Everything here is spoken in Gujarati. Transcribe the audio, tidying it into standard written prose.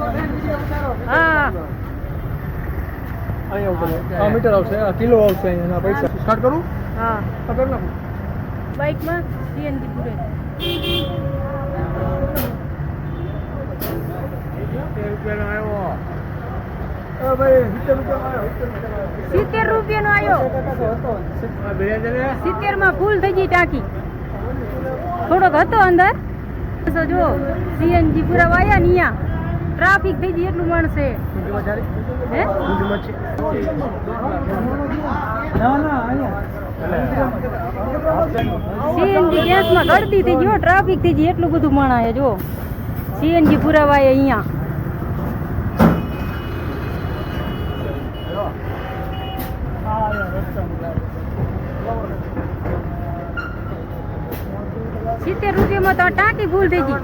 હા અહીંયા ઉપર આ મીટર આવશે, આ કિલો આવશે અહીંયાના પૈસા. સ્ટાર્ટ કરું? હા હા કરી નાખું. બાઇકમાં સીએનજી પૂરે ભાઈ 70 રૂપિયાનો આવ્યો. 70 માં ફૂલ થઈ ગઈ ટાંકી. થોડોક હતો અંદર. તો જો સીએનજી પૂરા વાયા ને અહીંયા ટ્રાફિક થઈ ગઈ એટલું માણસે. હે સીએનજી ગેસમાં ગળતી થઈ ગયો, ટ્રાફિક થઈ ગઈ એટલું બધું માણાય. જો સીએનજી પૂરા વાયા અહીંયા. ₹70 માં તો ટાંકી ફૂલ થઈ ગઈ.